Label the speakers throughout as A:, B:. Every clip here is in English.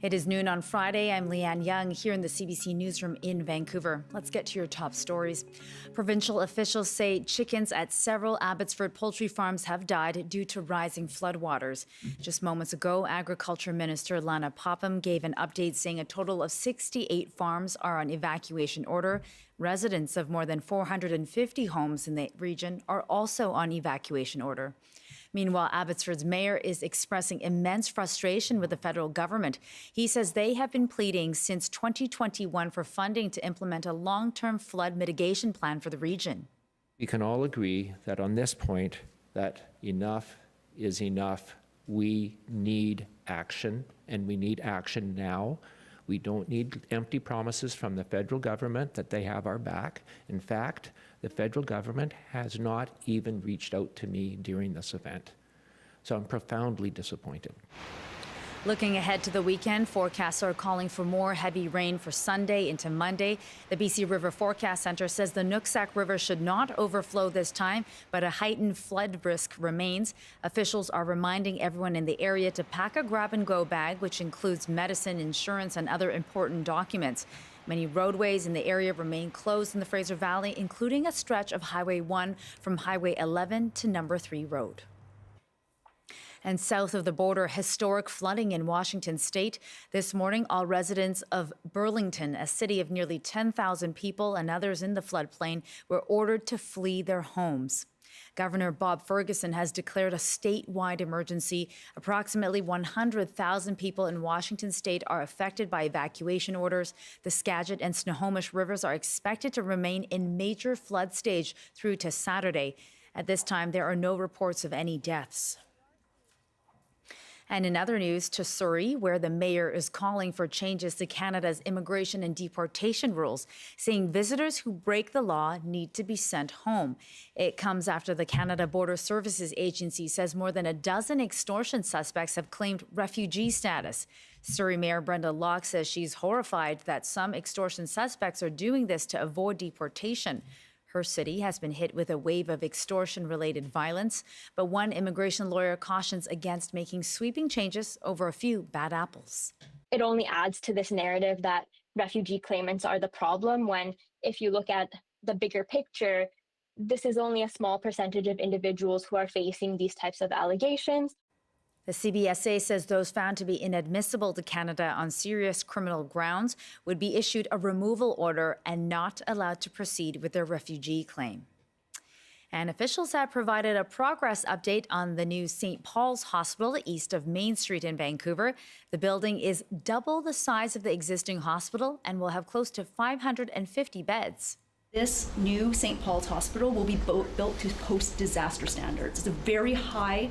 A: It is noon on Friday. I'm Leanne Young here in the CBC Newsroom in Vancouver. Let's get to your top stories. Provincial officials say chickens at several Abbotsford poultry farms have died due to rising floodwaters. Just moments ago, Agriculture Minister Lana Popham gave an update saying a total of 68 farms are on evacuation order. Residents of more than 450 homes in the region are also on evacuation order. Meanwhile, Abbotsford's mayor is expressing immense frustration with the federal government. He says they have been pleading since 2021 for funding to implement a long-term flood mitigation plan for the region.
B: We can all agree that on this point, that enough is enough. We need action, and we need action now. We don't need empty promises from the federal government that they have our back. In fact, the federal government has not even reached out to me during this event. So I'm profoundly disappointed.
A: Looking ahead to the weekend, forecasts are calling for more heavy rain for Sunday into Monday. The BC River Forecast Centre says the Nooksack River should not overflow this time, but a heightened flood risk remains. Officials are reminding everyone in the area to pack a grab-and-go bag, which includes medicine, insurance, and other important documents. Many roadways in the area remain closed in the Fraser Valley, including a stretch of Highway 1 from Highway 11 to Number 3 Road. And south of the border, historic flooding in Washington state. This morning, all residents of Burlington, a city of nearly 10,000 people and others in the floodplain, were ordered to flee their homes. Governor Bob Ferguson has declared a statewide emergency. Approximately 100,000 people in Washington state are affected by evacuation orders. The Skagit and Snohomish rivers are expected to remain in major flood stage through to Saturday. At this time, there are no reports of any deaths. And in other news, to Surrey, where the mayor is calling for changes to Canada's immigration and deportation rules, saying visitors who break the law need to be sent home. It comes after the Canada Border Services Agency says more than a dozen extortion suspects have claimed refugee status. Surrey Mayor Brenda Locke says she's horrified that some extortion suspects are doing this to avoid deportation. Her city has been hit with a wave of extortion-related violence, but one immigration lawyer cautions against making sweeping changes over a few bad apples.
C: It only adds to this narrative that refugee claimants are the problem when, if you look at the bigger picture, this is only a small percentage of individuals who are facing these types of allegations.
A: The CBSA says those found to be inadmissible to Canada on serious criminal grounds would be issued a removal order and not allowed to proceed with their refugee claim. And officials have provided a progress update on the new St. Paul's Hospital east of Main Street in Vancouver. The building is double the size of the existing hospital and will have close to 550 beds.
D: This new St. Paul's Hospital will be built to post-disaster standards. It's a very high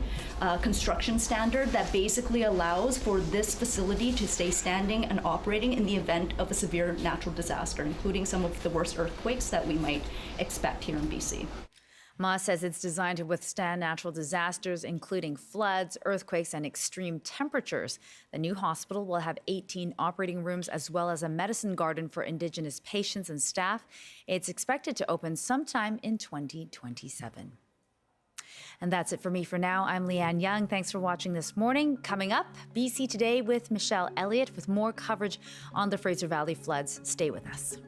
D: construction standard that basically allows for this facility to stay standing and operating in the event of a severe natural disaster, including some of the worst earthquakes that we might expect here in BC.
A: Ma says it's designed to withstand natural disasters, including floods, earthquakes, and extreme temperatures. The new hospital will have 18 operating rooms as well as a medicine garden for Indigenous patients and staff. It's expected to open sometime in 2027. And that's it for me for now. I'm Leanne Young. Thanks for watching this morning. Coming up, BC Today with Michelle Elliott with more coverage on the Fraser Valley floods. Stay with us.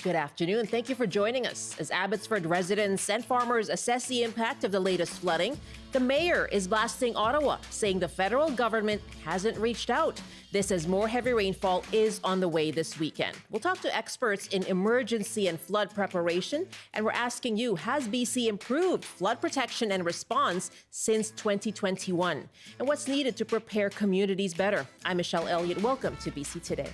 E: Good afternoon. Thank you for joining us. As Abbotsford residents and farmers assess the impact of the latest flooding, the mayor is blasting Ottawa, saying the federal government hasn't reached out. This as more heavy rainfall is on the way this weekend. We'll talk to experts in emergency and flood preparation, and we're asking you, has BC improved flood protection and response since 2021? And what's needed to prepare communities better? I'm Michelle Elliott. Welcome to BC Today.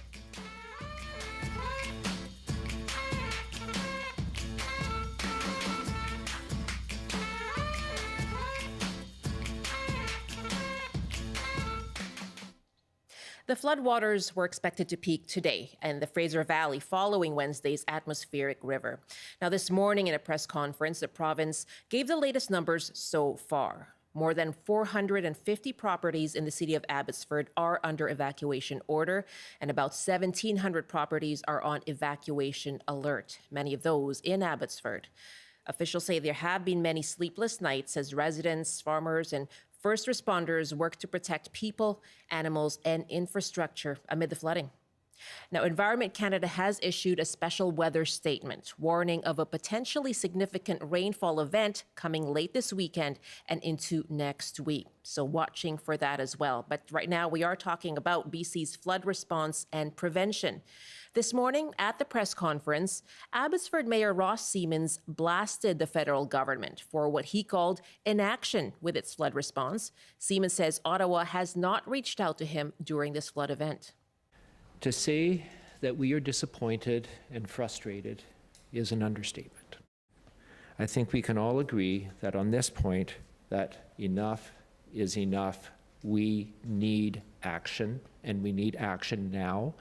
E: The floodwaters were expected to peak today in the Fraser Valley following Wednesday's atmospheric river. Now, this morning in a press conference, the province gave the latest numbers so far. More than 450 properties in the city of Abbotsford are under evacuation order, and about 1,700 properties are on evacuation alert, many of those in Abbotsford. Officials say there have been many sleepless nights as residents, farmers, and first responders work to protect people, animals, and infrastructure amid the flooding. Now, Environment Canada has issued a special weather statement warning of a potentially significant rainfall event coming late this weekend and into next week. So watching for that as well. But right now we are talking about BC's flood response and prevention. This morning at the press conference, Abbotsford Mayor Ross Siemens blasted the federal government for what he called inaction with its flood response. Siemens says Ottawa has not reached out to him during this flood event.
B: To say that we are disappointed and frustrated is an understatement. I think we can all agree that on this point, that enough is enough. We need action, and we need action now.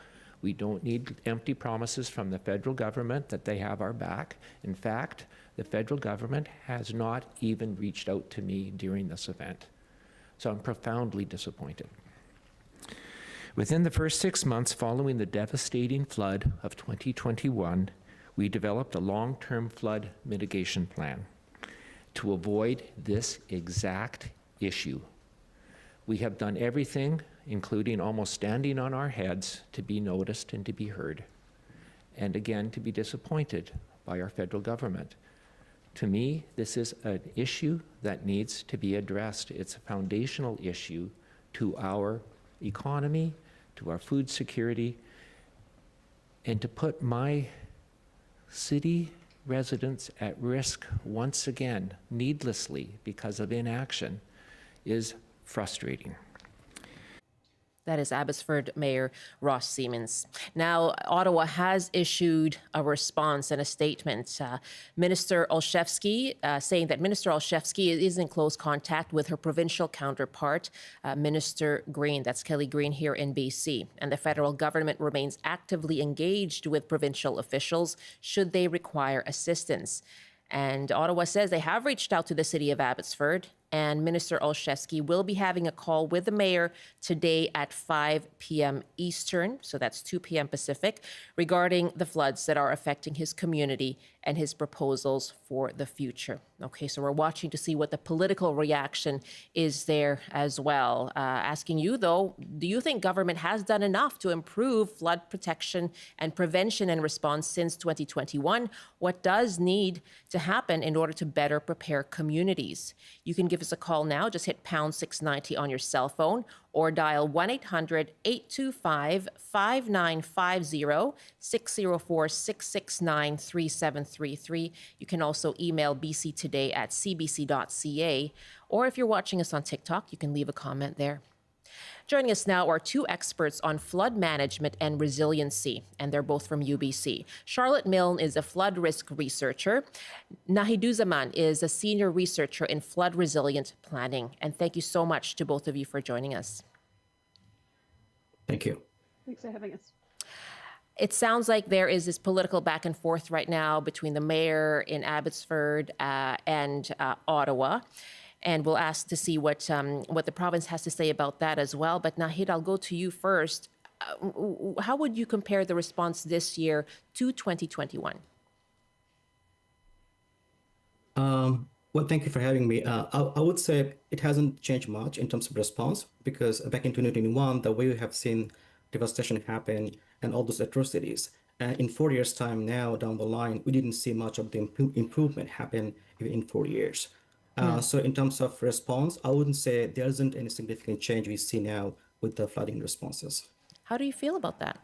B: We don't need empty promises from the federal government that they have our back. In fact, the federal government has not even reached out to me during this event. So I'm profoundly disappointed. Within the first 6 months following the devastating flood of 2021, we developed a long-term flood mitigation plan to avoid this exact issue. We have done everything, including almost standing on our heads, to be noticed and to be heard, and again, to be disappointed by our federal government. To me, this is an issue that needs to be addressed. It's a foundational issue to our economy, to our food security, and to put my city residents at risk once again, needlessly, because of inaction, is frustrating.
E: That is Abbotsford Mayor Ross Siemens. Now, Ottawa has issued a response and a statement. Minister Olszewski saying that Minister Olszewski is in close contact with her provincial counterpart, Minister Green. That's Kelly Green here in BC. And the federal government remains actively engaged with provincial officials should they require assistance. And Ottawa says they have reached out to the city of Abbotsford, and Minister Olszewski will be having a call with the mayor today at 5 p.m. Eastern, so that's 2 p.m. Pacific, regarding the floods that are affecting his community and his proposals for the future. Okay, so we're watching to see what the political reaction is there as well. Asking you, though, do you think government has done enough to improve flood protection and prevention and response since 2021? What does need to happen in order to better prepare communities? You can give us a call now. Just hit pound 690 on your cell phone or dial 1-800-825-5950, 604-669-3733. You can also email bctoday@cbc.ca, or if you're watching us on TikTok, you can leave a comment there. Joining us now are two experts on flood management and resiliency, and they're both from UBC. Charlotte Milne is a flood risk researcher. Nahiduzzaman is a senior researcher in flood resilient planning. And thank you so much to both of you for joining us.
F: Thank you.
G: Thanks for having us.
E: It sounds like there is this political back and forth right now between the mayor in Abbotsford and Ottawa. And we'll ask to see what the province has to say about that as well. But Nahid, I'll go to you first. How would you compare the response this year to 2021?
F: Well, thank you for having me. I would say it hasn't changed much in terms of response, because back in 2021, the way we have seen devastation happen and all those atrocities, in 4 years' time now down the line, we didn't see much of the improvement happen in 4 years. So in terms of response, I wouldn't say there isn't any significant change we see now with the flooding responses.
E: How do you feel about that?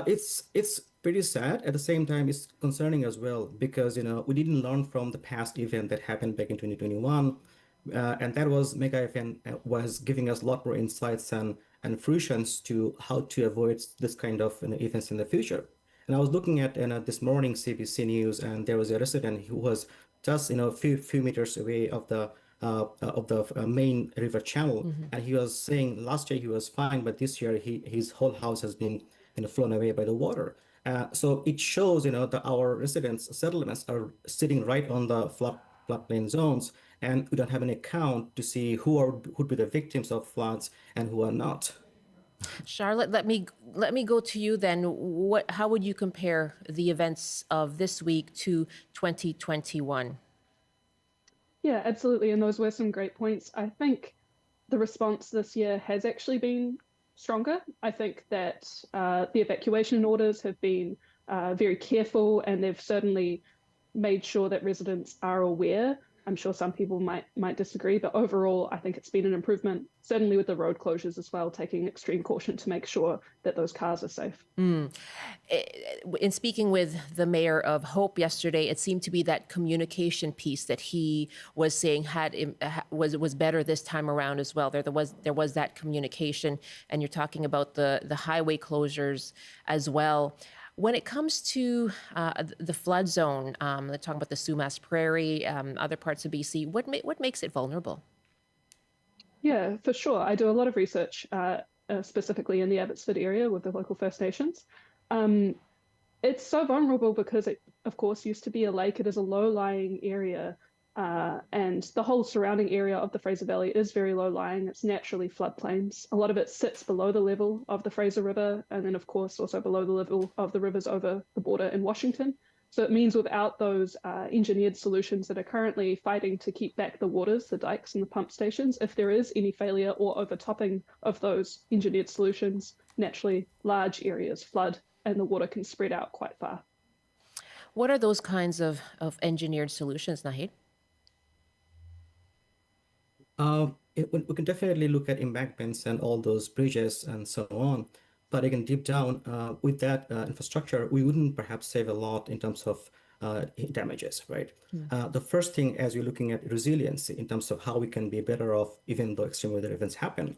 F: It's pretty sad. At the same time, it's concerning as well because we didn't learn from the past event that happened back in 2021, and that was mega event was giving us a lot more insights and fruitions to how to avoid this kind of events in the future. And I was looking at this morning CBC News, and there was a resident who was just a few meters away of the main river channel, and he was saying last year he was fine, but this year his whole house has been flown away by the water. So it shows that our settlements are sitting right on the floodplain zones, and we don't have an account to see who'd be the victims of floods and who are not.
E: Charlotte, let me go to you then. How would you compare the events of this week to 2021?
G: Yeah, absolutely. And those were some great points. I think the response this year has actually been stronger. I think that the evacuation orders have been very careful, and they've certainly made sure that residents are aware. I'm sure some people might disagree, but overall, I think it's been an improvement, certainly with the road closures as well, taking extreme caution to make sure that those cars are safe.
E: In speaking with the mayor of Hope yesterday, it seemed to be that communication piece that he was saying was better this time around as well. There was that communication, and you're talking about the highway closures as well. When it comes to the flood zone, they're talking about the Sumas Prairie, other parts of BC. What makes it vulnerable?
G: Yeah, for sure. I do a lot of research specifically in the Abbotsford area with the local First Nations. It's so vulnerable because it, of course, used to be a lake. It is a low-lying area, and the whole surrounding area of the Fraser Valley is very low-lying. It's naturally floodplains. A lot of it sits below the level of the Fraser River, and then, of course, also below the level of the rivers over the border in Washington. So it means without those engineered solutions that are currently fighting to keep back the waters, the dikes and the pump stations, if there is any failure or overtopping of those engineered solutions, naturally large areas flood and the water can spread out quite far.
E: What are those kinds of engineered solutions, Nahid?
F: We can definitely look at embankments and all those bridges and so on. But again, deep down, with that infrastructure, we wouldn't perhaps save a lot in terms of damages, right? The first thing, as we're looking at resiliency in terms of how we can be better off even though extreme weather events happen,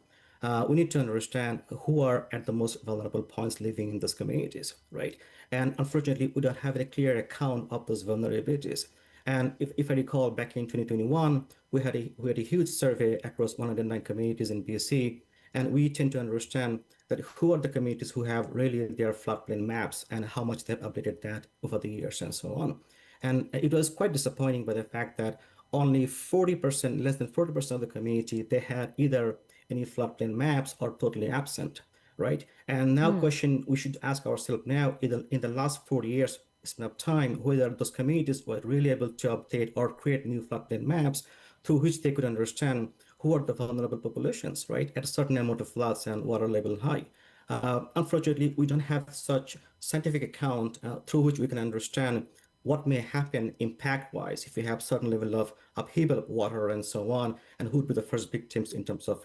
F: we need to understand who are at the most vulnerable points living in those communities, right? And unfortunately, we don't have a clear account of those vulnerabilities. And if I recall, back in 2021, we had a huge survey across 109 communities in BC, and we tend to understand that who are the communities who have really their floodplain maps and how much they've updated that over the years and so on. And it was quite disappointing by the fact that only 40%, less than 40% of the community, they had either any floodplain maps or totally absent, right? And now question we should ask ourselves now, in the last 40 years, it's enough time, whether those communities were really able to update or create new floodplain maps through which they could understand who are the vulnerable populations, right, at a certain amount of floods and water level high. Unfortunately, we don't have such scientific account through which we can understand what may happen impact-wise if we have certain level of upheaval of water and so on, and who would be the first victims in terms of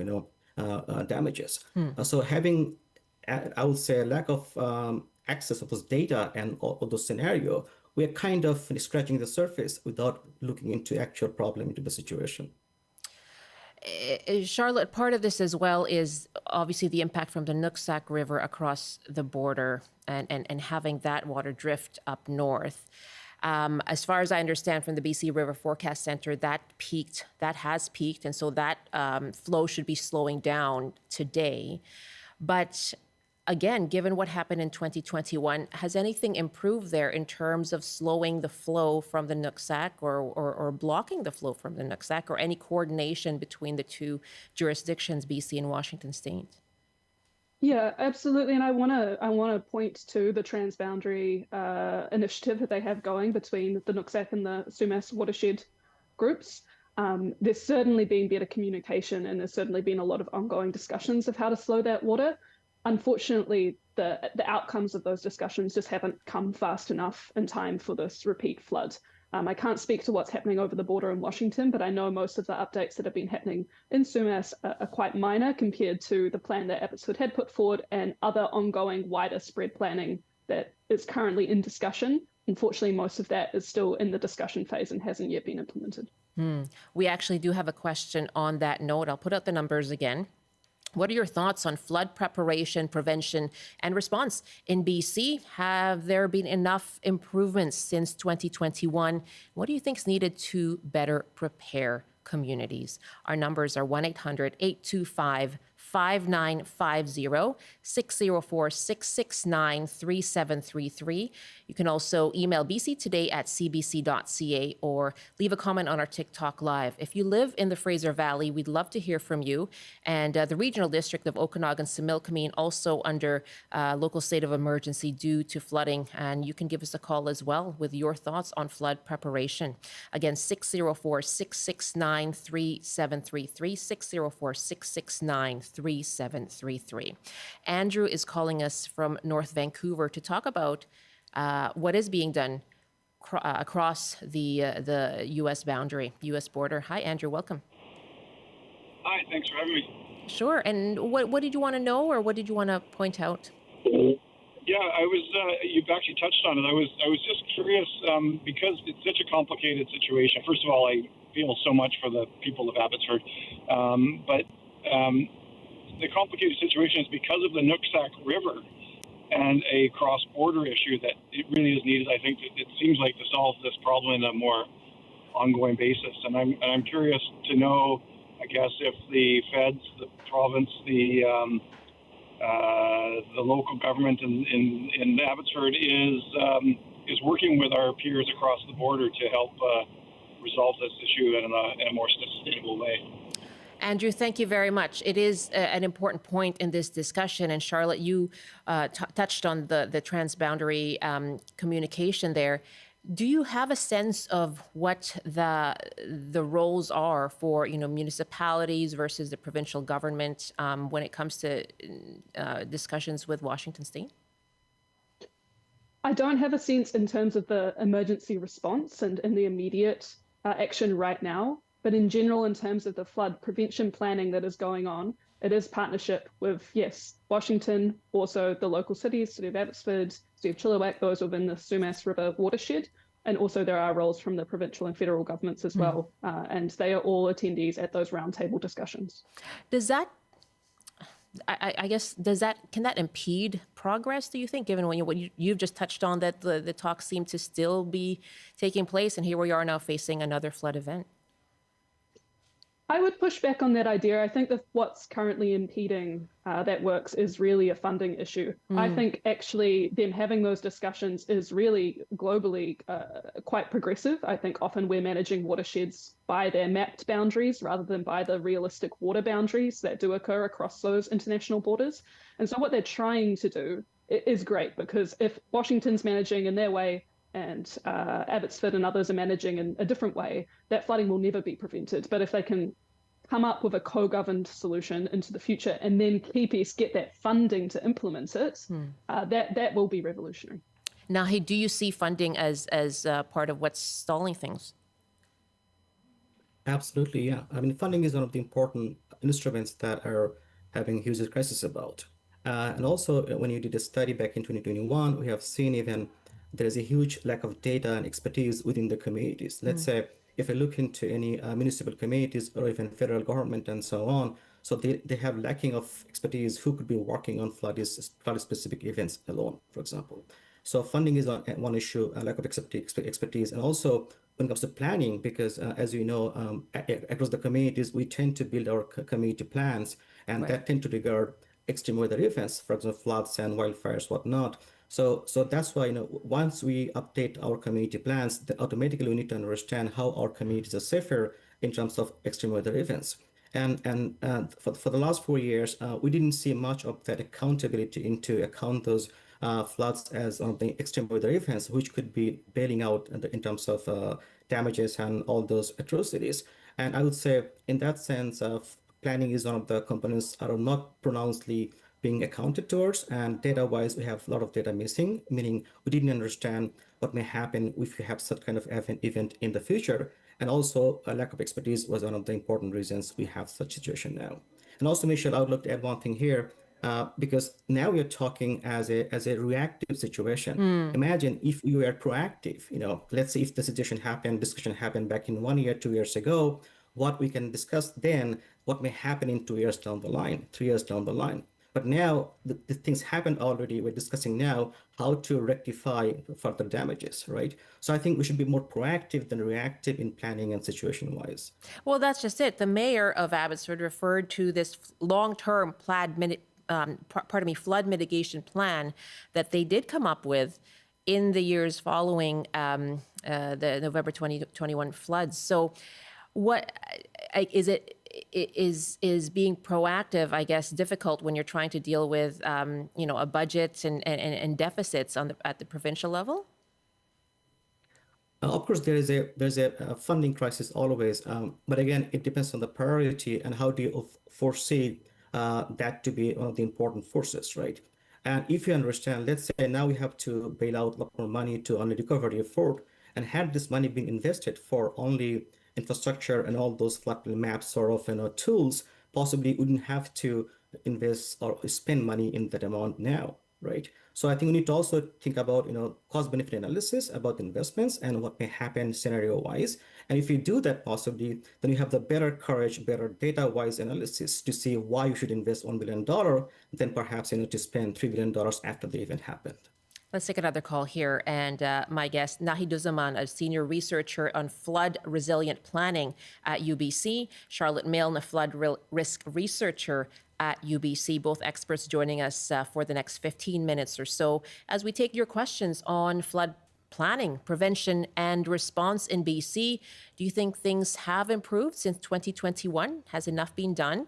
F: damages. So having, I would say, a lack of access of those data and all those scenarios, we are kind of scratching the surface without looking into actual problem into the situation.
E: Charlotte, part of this as well is obviously the impact from the Nooksack River across the border and having that water drift up north. As far as I understand from the BC River Forecast Center, that has peaked, and so that flow should be slowing down today. But again, given what happened in 2021, has anything improved there in terms of slowing the flow from the Nooksack or blocking the flow from the Nooksack, or any coordination between the two jurisdictions, BC and Washington State?
G: Yeah, absolutely. And I want to point to the transboundary initiative that they have going between the Nooksack and the Sumas watershed groups. There's certainly been better communication, and there's certainly been a lot of ongoing discussions of how to slow that water. unfortunately, the outcomes of those discussions just haven't come fast enough in time for this repeat flood. I can't speak to what's happening over the border in Washington, but I know most of the updates that have been happening in Sumas are quite minor compared to the plan that Abbotsford had put forward and other ongoing wider spread planning that is currently in discussion. Unfortunately, most of that is still in the discussion phase and hasn't yet been implemented.
E: We actually do have a question on that note. I'll put out the numbers again. What are your thoughts on flood preparation, prevention, and response in BC? Have there been enough improvements since 2021? What do you think is needed to better prepare communities? Our numbers are 1-800-825-5950, 604-669-3733. You can also email bctoday@cbc.ca or leave a comment on our TikTok Live. If you live in the Fraser Valley, we'd love to hear from you. And the Regional District of Okanagan-Similkameen also under local state of emergency due to flooding. And you can give us a call as well with your thoughts on flood preparation. Again, 604-669-3733, 604-669-3733. Andrew is calling us from North Vancouver to talk about what is being done across the U.S. boundary, U.S. border. Hi, Andrew. Welcome.
H: Hi. Thanks for having me.
E: Sure. And what did you want to know, or what did you want to point out?
H: Yeah, I was. You've actually touched on it. I was just curious because it's such a complicated situation. First of all, I feel so much for the people of Abbotsford, but the complicated situation is because of the Nooksack River and a cross-border issue that it really is needed. I think that it seems like to solve this problem in a more ongoing basis. And I'm curious to know, I guess, if the feds, the province, the local government in Abbotsford is working with our peers across the border to help resolve this issue in a more sustainable way.
E: Andrew, thank you very much. It is an important point in this discussion. And Charlotte, you touched on the transboundary communication there. Do you have a sense of what the roles are for municipalities versus the provincial government when it comes to discussions with Washington State?
G: I don't have a sense in terms of the emergency response and in the immediate action right now. But in general, in terms of the flood prevention planning that is going on, it is partnership with, yes, Washington, also the local cities, City of Abbotsford, City of Chilliwack, those within the Sumas River watershed. And also there are roles from the provincial and federal governments as well. And they are all attendees at those roundtable discussions.
E: Does that, can that impede progress, do you think, given what you've just touched on, that the talks seem to still be taking place, and here we are now facing another flood event?
G: I would push back on that idea. I think that what's currently impeding that works is really a funding issue. I think actually them having those discussions is really globally quite progressive. I think often we're managing watersheds by their mapped boundaries rather than by the realistic water boundaries that do occur across those international borders. And so what they're trying to do is great, because if Washington's managing in their way and Abbotsford and others are managing in a different way, that flooding will never be prevented. But if they can come up with a co-governed solution into the future and then KPS get that funding to implement it, that will be revolutionary.
E: Nahi, do you see funding as part of what's stalling things?
F: Absolutely, yeah. I mean, funding is one of the important instruments that are having huge crisis about. And also, when you did a study back in 2021, we have seen even there is a huge lack of data and expertise within the communities. Let's say, if I look into any municipal communities or even federal government and so on, so they have lacking of expertise who could be working on flood-specific events alone, for example. So funding is one issue, a lack of expertise. And also when it comes to planning, because as you know, across the communities, we tend to build our community plans, and that tend to regard extreme weather events, for example, floods and wildfires, whatnot. So that's why, once we update our community plans, then automatically we need to understand how our communities are safer in terms of extreme weather events. And for the last 4 years, we didn't see much of that accountability into account those floods as the extreme weather events, which could be bailing out in terms of damages and all those atrocities. And I would say, in that sense, planning is one of the components that are not pronouncedly being accounted towards, and data-wise, we have a lot of data missing, meaning we didn't understand what may happen if you have such kind of event in the future. And also, a lack of expertise was one of the important reasons we have such situation now. And also, Michelle, I would like to add one thing here, because now we are talking as a reactive situation. Imagine if you were proactive. Let's say if the discussion happened back in 1 year, 2 years ago, what we can discuss then, what may happen in 2 years down the line, 3 years down the line. But now the things happened already. We're discussing now how to rectify further damages, right? So I think we should be more proactive than reactive in planning and situation-wise.
E: Well, that's just it. The mayor of Abbotsford referred to this long-term flood mitigation plan that they did come up with in the years following the November 2021 floods. So what is it? Is being proactive, I guess, difficult when you're trying to deal with, a budget and deficits at the provincial level?
F: Of course, there's a funding crisis always, but again, it depends on the priority and how do you foresee that to be one of the important forces, right? And if you understand, let's say now we have to bail out a lot more money to only recovery effort, and had this money been invested for only infrastructure and all those flood maps sort of tools, possibly wouldn't have to invest or spend money in that amount now, right? So I think we need to also think about cost benefit analysis about investments and what may happen scenario wise. And if you do that possibly, then you have the better courage, better data wise analysis to see why you should invest $1 billion than perhaps to spend $3 billion after the event happened.
E: Let's take another call here. And my guest, Nahiduzzaman, a senior researcher on flood resilient planning at UBC, Charlotte Milne, a flood risk researcher at UBC, both experts joining us for the next 15 minutes or so as we take your questions on flood planning, prevention, and response in BC. Do you think things have improved since 2021? Has enough been done?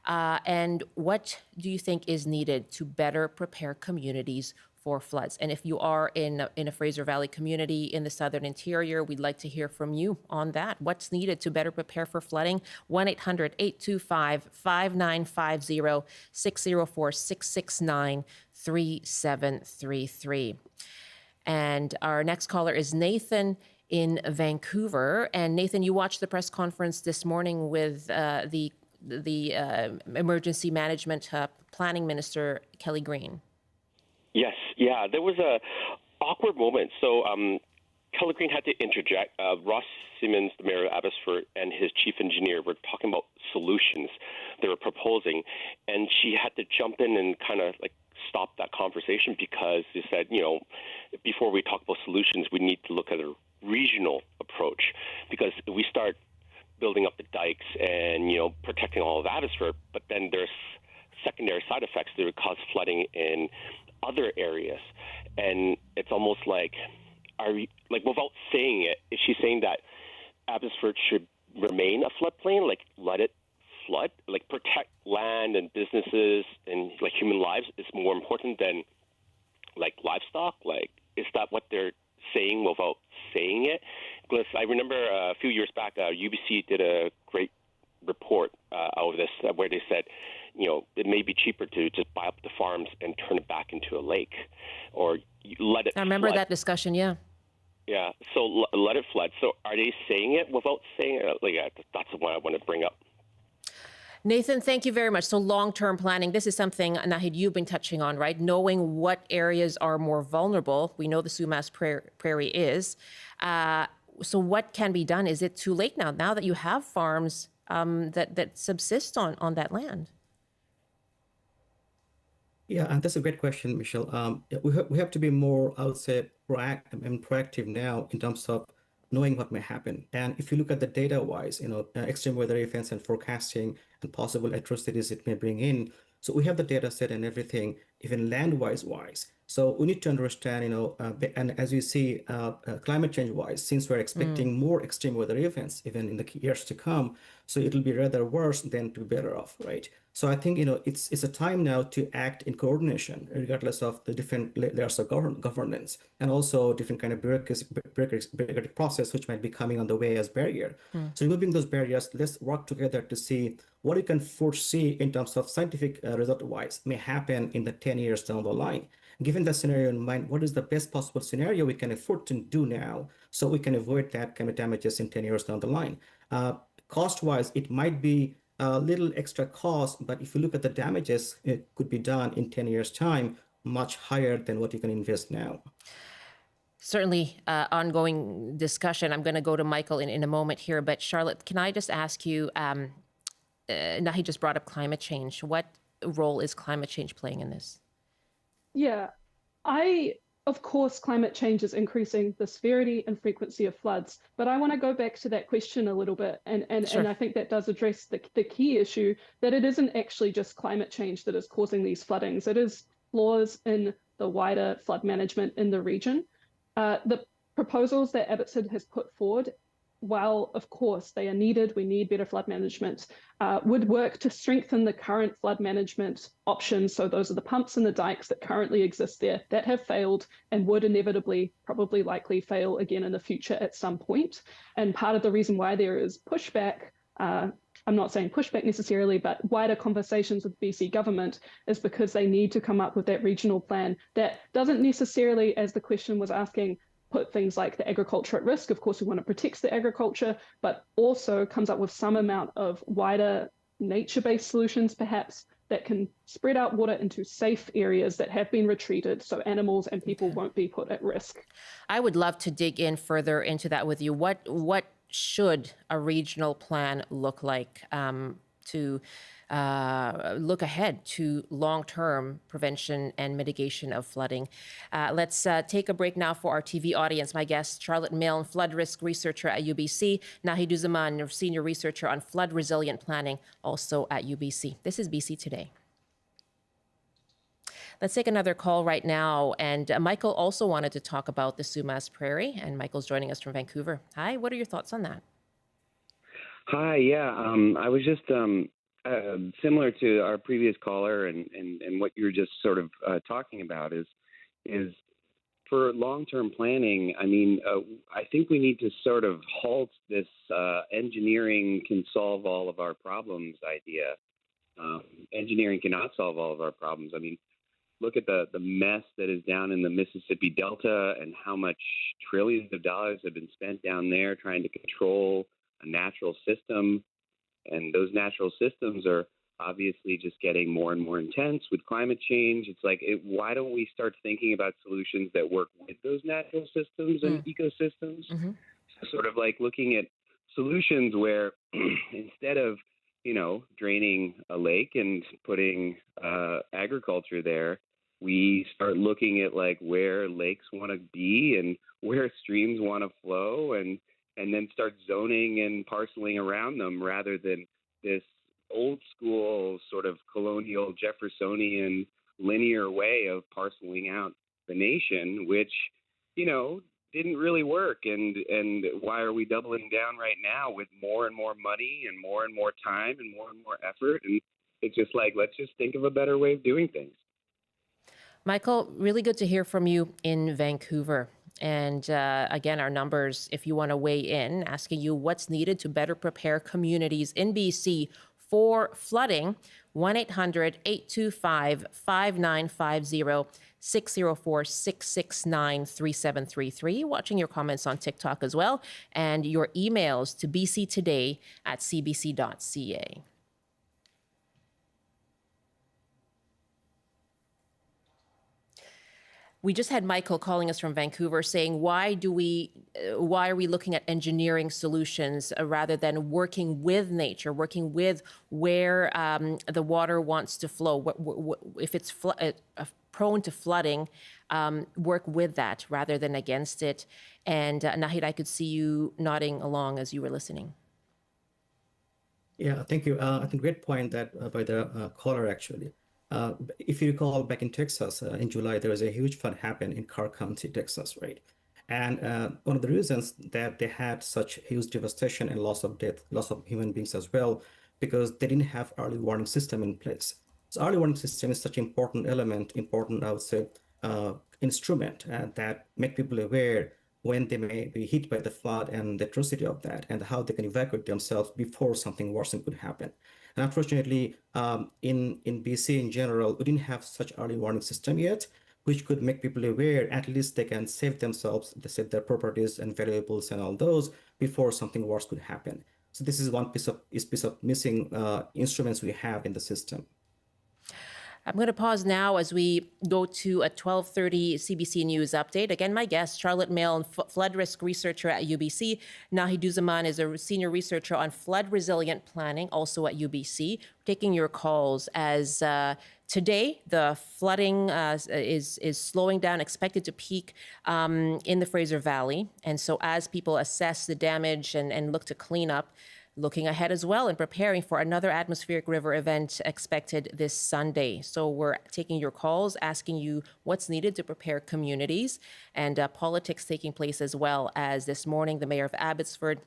E: And what do you think is needed to better prepare communities for floods? And if you are in a Fraser Valley community in the southern interior, we'd like to hear from you on that. What's needed to better prepare for flooding? 1-800-825-5950, 604-669-3733. And our next caller is Nathan in Vancouver. And Nathan, you watched the press conference this morning with the Emergency Management Planning Minister, Kelly Green.
I: Yes, yeah, there was a awkward moment. So Kelly Green had to interject. Ross Siemens, the mayor of Abbotsford, and his chief engineer were talking about solutions they were proposing, and she had to jump in and kind of stop that conversation because they said, before we talk about solutions, we need to look at a regional approach, because if we start building up the dikes and protecting all of Abbotsford, but then there's secondary side effects that would cause flooding in other areas, and it's almost like, without saying it, is she saying that Abbotsford should remain a floodplain, let it flood, protect land and businesses and human lives is more important than livestock? Is that what they're saying without saying it? Because I remember a few years back, UBC did a great report out of this where they said, it may be cheaper to just buy up the farms and turn it back into a lake, or let it.
E: I remember
I: flood.
E: that discussion. Yeah.
I: Yeah. So let it flood. So are they saying it without saying it? That's the one I want to bring up.
E: Nathan, thank you very much. So long-term planning, this is something, Nahid, you've been touching on, right? Knowing what areas are more vulnerable. We know the Sumas Prairie is. So what can be done? Is it too late now that you have farms that subsist on that land?
F: Yeah, and that's a great question, Michelle. We have to be more, I would say, proactive now in terms of knowing what may happen. And if you look at the data-wise, extreme weather events and forecasting and possible atrocities it may bring in. So we have the data set and everything, even land-wise. So we need to understand, and as you see, climate change-wise, since we're expecting more extreme weather events even in the years to come, so it'll be rather worse than to be better off, right? So I think it's a time now to act in coordination, regardless of the different layers of governance, and also different kind of bureaucratic process which might be coming on the way as barrier. So removing those barriers, let's work together to see what you can foresee in terms of scientific result-wise may happen in the 10 years down the line. Given that scenario in mind, what is the best possible scenario we can afford to do now so we can avoid that kind of damages in 10 years down the line? Cost-wise, it might be a little extra cost, but if you look at the damages, it could be done in 10 years' time, much higher than what you can invest now.
E: Certainly, ongoing discussion. I'm going to go to Michael in a moment here, but Charlotte, can I just ask you, Nahi just brought up climate change. What role is climate change playing in this?
G: Yeah, of course, climate change is increasing the severity and frequency of floods, but I want to go back to that question a little bit, and I think that does address the key issue that it isn't actually just climate change that is causing these floodings. It is flaws in the wider flood management in the region. The proposals that Abbotsford has put forward, while of course they are needed, we need better flood management, would work to strengthen the current flood management options. So those are the pumps and the dikes that currently exist there that have failed and would inevitably, probably likely fail again in the future at some point. And part of the reason why there is pushback, I'm not saying pushback necessarily, but wider conversations with BC government is because they need to come up with that regional plan that doesn't necessarily, as the question was asking, put things like the agriculture at risk. Of course, we want to protect the agriculture, but also comes up with some amount of wider nature-based solutions, perhaps, that can spread out water into safe areas that have been retreated so animals and people won't be put at risk.
E: I would love to dig in further into that with you. What should a regional plan look like to look ahead to long-term prevention and mitigation of flooding? Let's take a break now for our TV audience. My guest, Charlotte Milne, flood risk researcher at UBC, Nahiduzzaman, senior researcher on flood resilient planning, also at UBC. This is BC Today. Let's take another call right now. And Michael also wanted to talk about the Sumas Prairie, and Michael's joining us from Vancouver. Hi, what are your thoughts on that?
J: Hi, yeah, I was just similar to our previous caller and what you were just sort of talking about is for long-term planning. I mean, I think we need to sort of halt this engineering can solve all of our problems idea. Engineering cannot solve all of our problems. I mean, look at the mess that is down in the Mississippi Delta and how much trillions of dollars have been spent down there trying to control a natural system. And those natural systems are obviously just getting more and more intense with climate change. It's like, why don't we start thinking about solutions that work with those natural systems and ecosystems? Mm-hmm. So sort of like looking at solutions where instead of, draining a lake and putting agriculture there, we start looking at like where lakes want to be and where streams want to flow and then start zoning and parceling around them rather than this old school sort of colonial Jeffersonian linear way of parceling out the nation, which, didn't really work. And why are we doubling down right now with more and more money and more time and more effort? And it's just like, let's just think of a better way of doing things.
E: Michael, really good to hear from you in Vancouver. And again, our numbers, if you want to weigh in, asking you what's needed to better prepare communities in BC for flooding, 1-800-825-5950, 604-669-3733. Watching your comments on TikTok as well, and your emails to bctoday@cbc.ca. We just had Michael calling us from Vancouver saying, why are we looking at engineering solutions rather than working with nature, working with where the water wants to flow? If it's prone to flooding, work with that rather than against it. And Nahid, I could see you nodding along as you were listening.
F: Yeah, thank you. I think great point that by the caller actually. If you recall, back in Texas in July, there was a huge flood happen in Carr County, Texas, right? And one of the reasons that they had such huge devastation and loss of death, loss of human beings as well, because they didn't have early warning system in place. So early warning system is such an important element, important, I would say, instrument that make people aware when they may be hit by the flood and the atrocity of that, and how they can evacuate themselves before something worse could happen. And unfortunately, in BC in general, we didn't have such early warning system yet, which could make people aware. At least they can save themselves, they save their properties and valuables and all those before something worse could happen. So this is one piece of missing instruments we have in the system.
E: I'm going to pause now as we go to a 12:30 CBC News update. Again, my guest, Charlotte Milne, flood risk researcher at UBC. Nahiduzzaman is a senior researcher on flood resilient planning, also at UBC. Taking your calls as today the flooding is slowing down, expected to peak in the Fraser Valley. And so as people assess the damage and look to clean up, looking ahead as well and preparing for another atmospheric river event expected this Sunday. So we're taking your calls, asking you what's needed to prepare communities, and politics taking place as well, as this morning the mayor of Abbotsford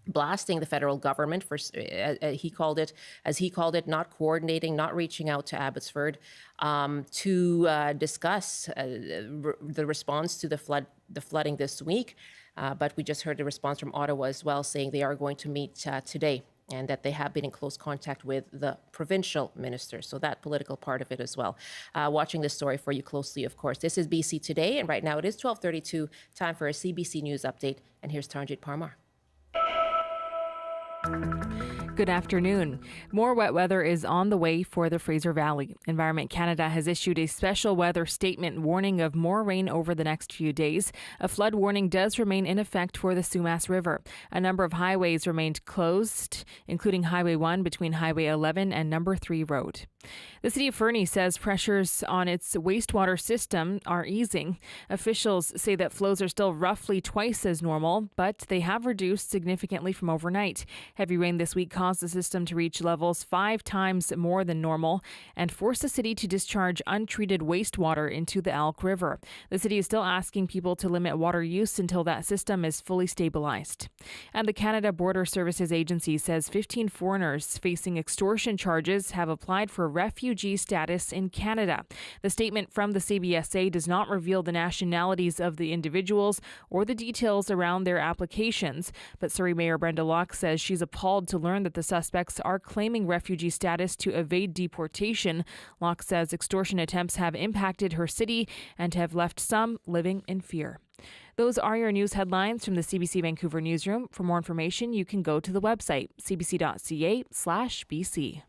E: blasting the federal government for, he called it, not coordinating, not reaching out to Abbotsford to discuss the response to the flooding this week. But we just heard a response from Ottawa as well, saying they are going to meet today and that they have been in close contact with the provincial minister. So that political part of it as well. Watching this story for you closely, of course. This is BC Today, and right now it is 12:32, time for a CBC News update. And here's Tarnjit Parmar.
K: Good afternoon. More wet weather is on the way for the Fraser Valley. Environment Canada has issued a special weather statement warning of more rain over the next few days. A flood warning does remain in effect for the Sumas River. A number of highways remained closed, including Highway 1 between Highway 11 and Number 3 Road. The City of Fernie says pressures on its wastewater system are easing. Officials say that flows are still roughly twice as normal, but they have reduced significantly from overnight. Heavy rain this week caused the system to reach levels 5 times more than normal and forced the city to discharge untreated wastewater into the Elk River. The city is still asking people to limit water use until that system is fully stabilized. And the Canada Border Services Agency says 15 foreigners facing extortion charges have applied for refugee status in Canada. The statement from the CBSA does not reveal the nationalities of the individuals or the details around their applications, but Surrey Mayor Brenda Locke says she's appalled to learn that the suspects are claiming refugee status to evade deportation. Locke says extortion attempts have impacted her city and have left some living in fear. Those are your news headlines from the CBC Vancouver newsroom. For more information, you can go to the website cbc.ca/BC.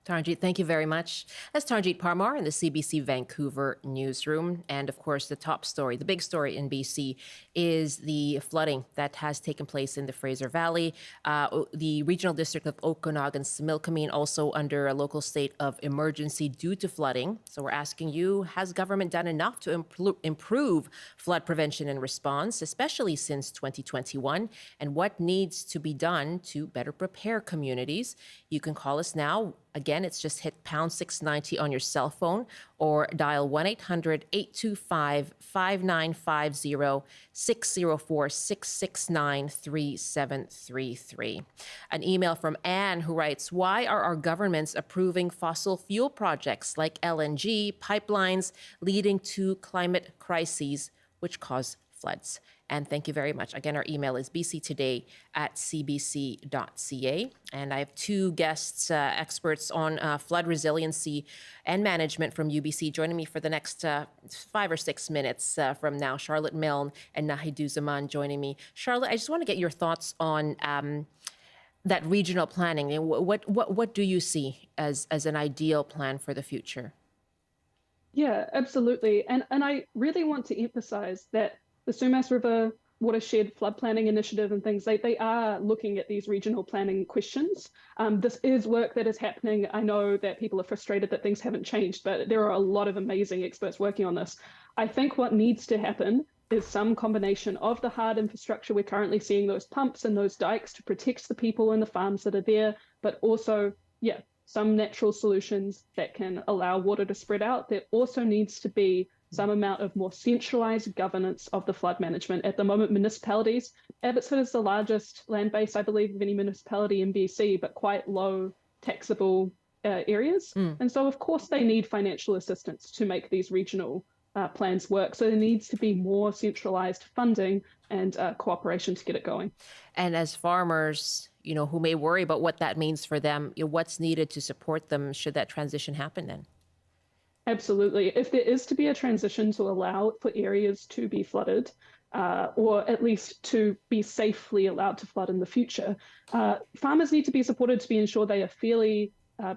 E: Tarnjit, thank you very much. That's Tarnjit Parmar in the CBC Vancouver newsroom. And of course, the top story, the big story in BC is the flooding that has taken place in the Fraser Valley. The regional district of Okanagan, Similkameen, also under a local state of emergency due to flooding. So we're asking you, has government done enough to improve flood prevention and response, especially since 2021? And what needs to be done to better prepare communities? You can call us now. Again, it's just hit pound 690 on your cell phone or dial 1-800-825-5950, 604-669-3733. An email from Anne who writes, why are our governments approving fossil fuel projects like LNG pipelines leading to climate crises which cause floods? And thank you very much. Again, our email is bctoday@cbc.ca. And I have two guests, experts on flood resiliency and management from UBC, joining me for the next 5 or 6 minutes from now. Charlotte Milne and Nahiduzzaman joining me. Charlotte, I just want to get your thoughts on that regional planning. What do you see as an ideal plan for the future?
G: Yeah, absolutely. And I really want to emphasize that the Sumas River Watershed Flood Planning Initiative and things, they are looking at these regional planning questions. This is work that is happening. I know that people are frustrated that things haven't changed, but there are a lot of amazing experts working on this. I think what needs to happen is some combination of the hard infrastructure. We're currently seeing those pumps and those dikes to protect the people and the farms that are there, but also, some natural solutions that can allow water to spread out, there also needs to be some amount of more centralized governance of the flood management. At the moment, municipalities, Abbotsford is the largest land base, I believe, of any municipality in BC, but quite low taxable areas. And so, of course, they need financial assistance to make these regional plans work. So there needs to be more centralized funding and cooperation to get it going.
E: And as farmers, who may worry about what that means for them, what's needed to support them should that transition happen then?
G: Absolutely. If there is to be a transition to allow for areas to be flooded, or at least to be safely allowed to flood in the future, farmers need to be supported to be ensured they are fairly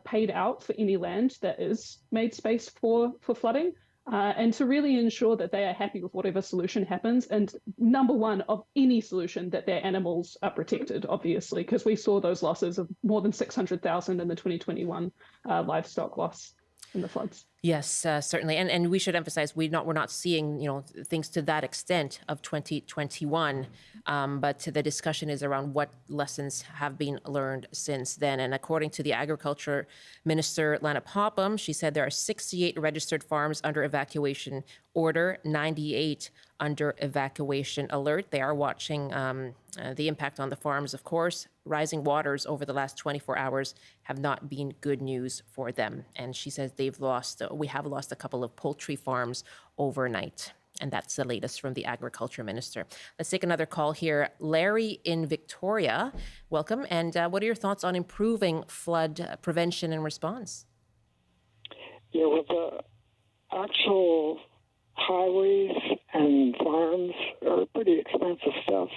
G: paid out for any land that is made space for flooding, and to really ensure that they are happy with whatever solution happens. And number one of any solution, that their animals are protected, obviously, because we saw those losses of more than 600,000 in the 2021 livestock loss in the floods.
E: Yes, certainly. And we should emphasize we're not seeing, things to that extent of 2021, but the discussion is around what lessons have been learned since then. And according to the Agriculture Minister, Lana Popham, she said there are 68 registered farms under evacuation order, 98 under evacuation alert. They are watching the impact on the farms, of course. Rising waters over the last 24 hours have not been good news for them. And she says we have lost a couple of poultry farms overnight. And that's the latest from the Agriculture Minister. Let's take another call here. Larry in Victoria, welcome. And what are your thoughts on improving flood prevention and response?
L: Yeah, with the actual highways and farms are pretty expensive stuff.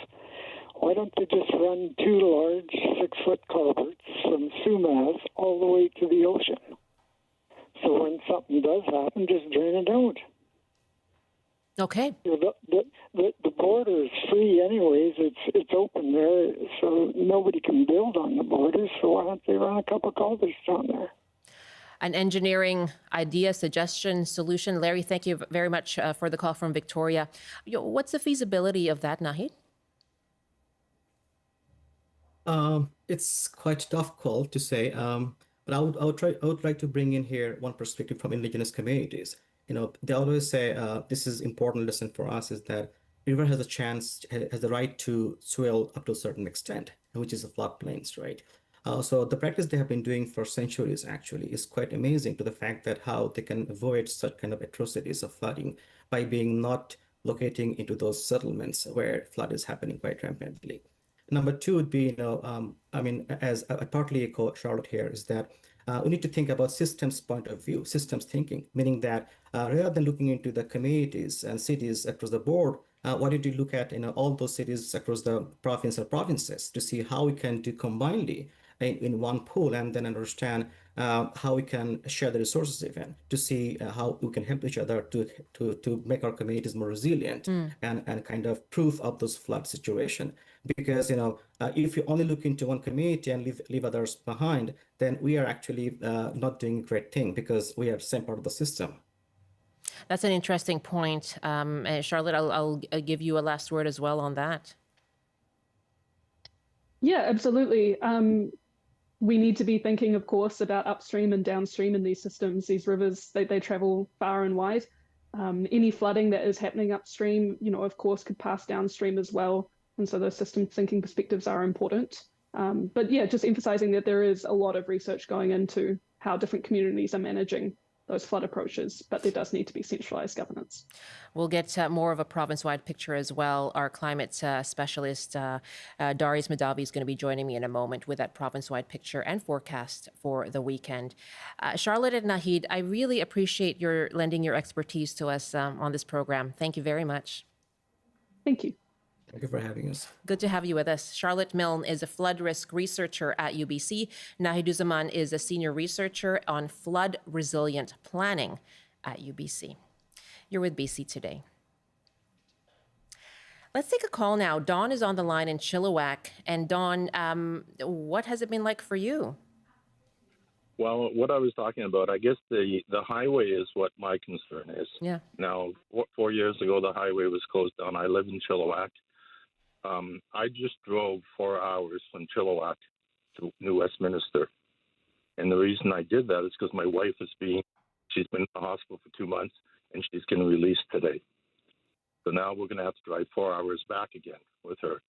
L: Why don't they just run two large 6-foot culverts from Sumas all the way to the ocean? So when something does happen, just drain it out.
E: Okay.
L: The border is free anyways. It's open there, so nobody can build on the border. So why don't they run a couple culverts down there?
E: An engineering idea, suggestion, solution. Larry, thank you very much for the call from Victoria. What's the feasibility of that, Nahid?
F: It's quite a tough call to say, but I would like to bring in here one perspective from Indigenous communities. They always say this is important lesson for us is that river has the right to swell up to a certain extent, which is the floodplains, right? So the practice they have been doing for centuries actually is quite amazing to the fact that how they can avoid such kind of atrocities of flooding by being not locating into those settlements where flood is happening quite rampantly. Number two would be, as I partly echo Charlotte here, is that we need to think about systems point of view, systems thinking, meaning that rather than looking into the communities and cities across the board, why don't you look at all those cities across the provinces to see how we can do combinedly in one pool, and then understand how we can share the resources even to see how we can help each other to make our communities more resilient and kind of proof of those flood situation. Because if you only look into one community and leave others behind, then we are actually not doing a great thing because we are the same part of the system.
E: That's an interesting point. Charlotte, I'll give you a last word as well on that.
G: Yeah, absolutely. We need to be thinking, of course, about upstream and downstream in these systems. These rivers, they travel far and wide. Any flooding that is happening upstream, of course, could pass downstream as well. And so those system thinking perspectives are important. But yeah, just emphasizing that there is a lot of research going into how different communities are managing those flood approaches, but there does need to be centralized governance.
E: We'll get more of a province-wide picture as well. Our climate specialist, Darius Mahdavi, is going to be joining me in a moment with that province-wide picture and forecast for the weekend. Charlotte and Nahid, I really appreciate your lending your expertise to us on this program. Thank you very much.
G: Thank you.
F: Thank you for having us.
E: Good to have you with us. Charlotte Milne is a flood risk researcher at UBC. Nahiduzzaman is a senior researcher on flood resilient planning at UBC. You're with BC Today. Let's take a call now. Dawn is on the line in Chilliwack. And Dawn, what has it been like for you?
M: Well, what I was talking about, I guess the highway is what my concern is.
E: Yeah.
M: Now, 4 years ago, the highway was closed down. I live in Chilliwack. I just drove 4 hours from Chilliwack to New Westminster. And And the reason I did that is because my wife she's been in the hospital for 2 months, and she's getting released today. So now we're going to have to drive 4 hours back again with her.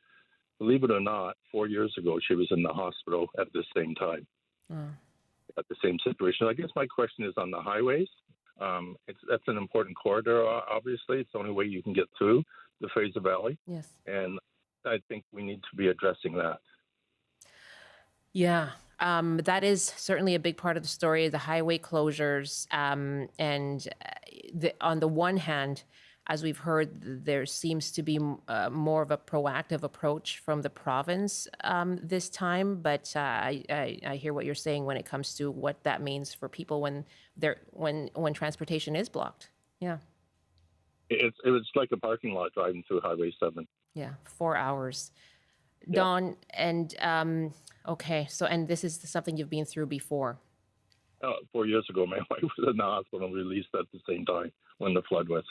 M: Believe it or not, 4 years ago, she was in the hospital at the same time, at the same situation. I guess my question is on the highways. That's an important corridor, obviously. It's the only way you can get through the Fraser Valley.
E: Yes.
M: And I think we need to be addressing that.
E: Yeah, that is certainly a big part of the story, the highway closures. On the one hand, as we've heard, there seems to be more of a proactive approach from the province this time. But I hear what you're saying when it comes to what that means for people when transportation is blocked. Yeah.
M: It was like a parking lot driving through Highway 7.
E: Yeah, 4 hours.
M: Yeah.
E: Don, and okay, so and this is something you've been through before.
M: 4 years ago, my wife was in the hospital and released at the same time when the flood was.